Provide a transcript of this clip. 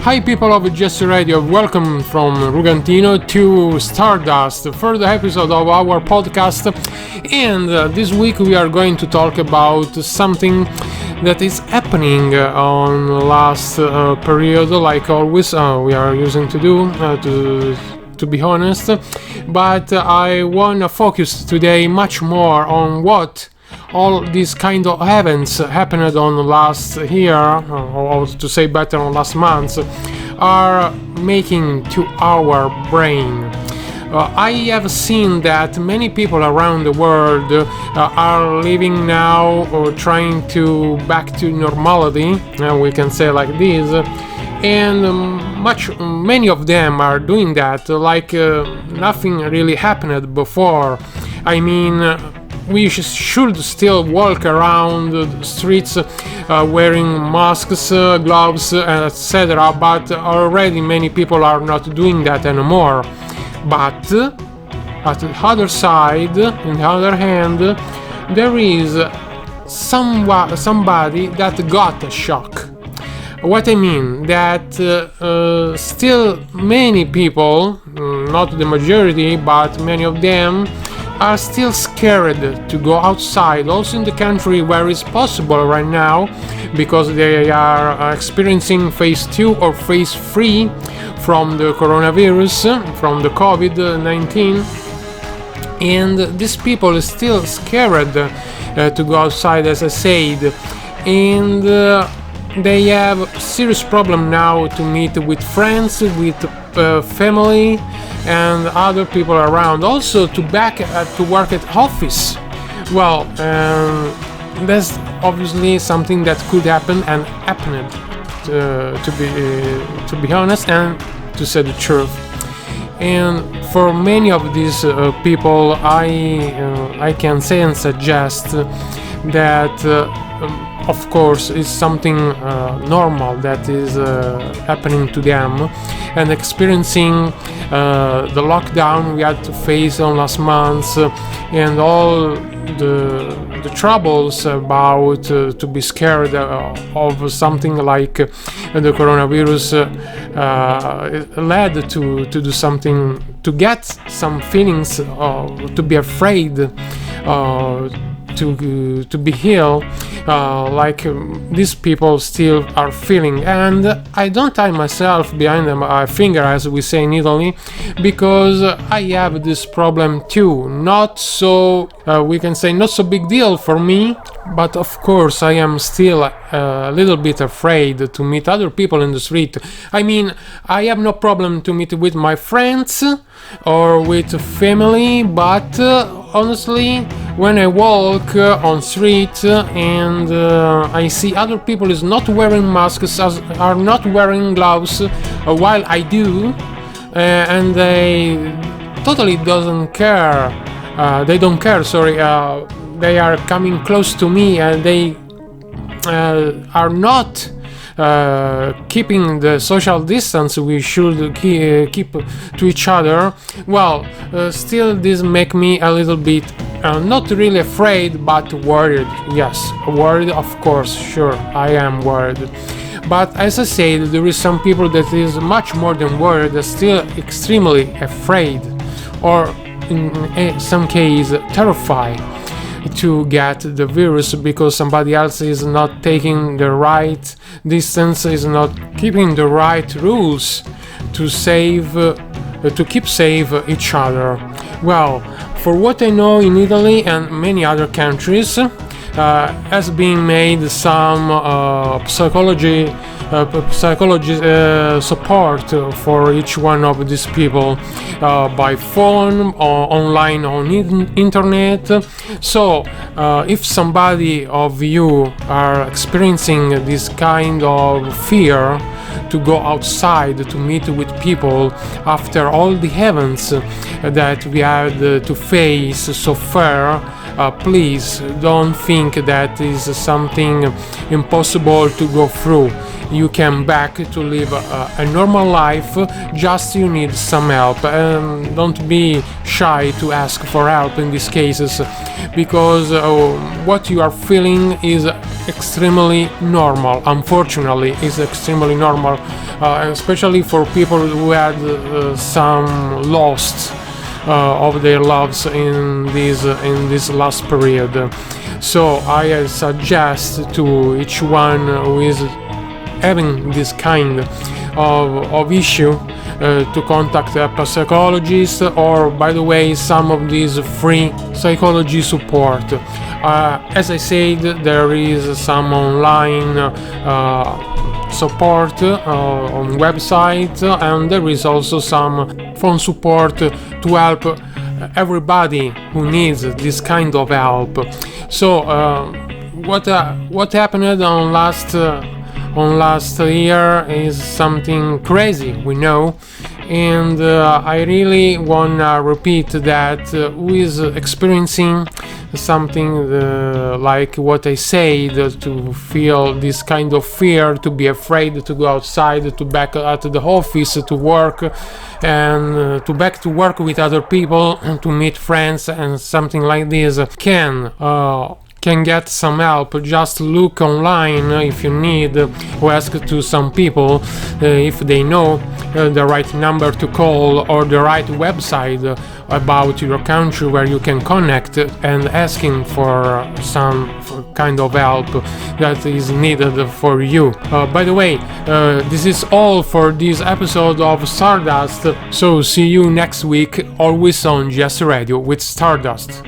Hi people of Jesse Radio, welcome from Rugantino to Stardust, the third episode of our podcast, and this week we are going to talk about something that is happening on last period, like always we are using to do, to be honest, but I want to focus today much more on what all these kind of events happened on last year, or to say better on last month, are making to our brain. I have seen that many people around the world are living now or trying to back to normality, we can say like this, and many of them are doing that like nothing really happened before. I mean, we should still walk around the streets wearing masks, gloves, etc. But already many people are not doing that anymore. But at the other side, on the other hand, there is somebody that got a shock. What I mean, that still many people, not the majority, but many of them, are still scared to go outside, also in the country where it's possible right now, because they are experiencing phase 2 or phase 3 from the coronavirus, from the COVID-19, and these people are still scared to go outside, as I said, and they have serious problem now to meet with friends, with family and other people around, also to work at office. Well, that's obviously something that could happen and happened, to be honest and to say the truth. And for many of these people, I can say and suggest that of course it's something normal that is happening to them, and experiencing the lockdown we had to face on last month, and all the troubles about to be scared of something like the coronavirus led to do something, to get some feelings to be afraid, to be healed, like these people still are feeling. And I don't tie myself behind a finger, as we say in Italy, because I have this problem too. Not so, we can say, not so big deal for me, but of course I am still a little bit afraid to meet other people in the street. I mean, I have no problem to meet with my friends or with family, but honestly, when I walk on street and I see other people is not wearing masks, are not wearing gloves, while I do, and they totally don't care. They are coming close to me, and they are not keeping the social distance we should keep to each other. Well, still this make me a little bit not really afraid, but worried. Yes, worried, of course, sure, I am worried. But as I said, there is some people that is much more than worried, they're still extremely afraid, or in some case terrified to get the virus because somebody else is not taking the right distance, is not keeping the right rules to keep safe each other. Well, for what I know, in Italy and many other countries has been made some psychology support for each one of these people by phone or online on internet. So if somebody of you are experiencing this kind of fear to go outside to meet with people after all the events that we had to face so far, please don't think that is something impossible to go through. you can back to live a normal life. Just you need some help, and don't be shy to ask for help in these cases, because what you are feeling is extremely normal. Unfortunately, is extremely normal, especially for people who had some lost of their loves in this last period. So I suggest to each one who is having this kind of issue to contact a psychologist, or, by the way, some of these free psychology support. As I said, there is some online support on website, and there is also some phone support to help everybody who needs this kind of help. So what happened on last year is something crazy, we know, and I really wanna repeat that who is experiencing something like what I said, to feel this kind of fear, to be afraid to go outside, to back at the office to work, and to back to work with other people, to meet friends and something like this, can get some help. Just look online if you need, or ask to some people if they know the right number to call or the right website about your country where you can connect, and asking for some kind of help that is needed for you. By the way, this is all for this episode of Stardust, so see you next week, always on GS Radio with Stardust.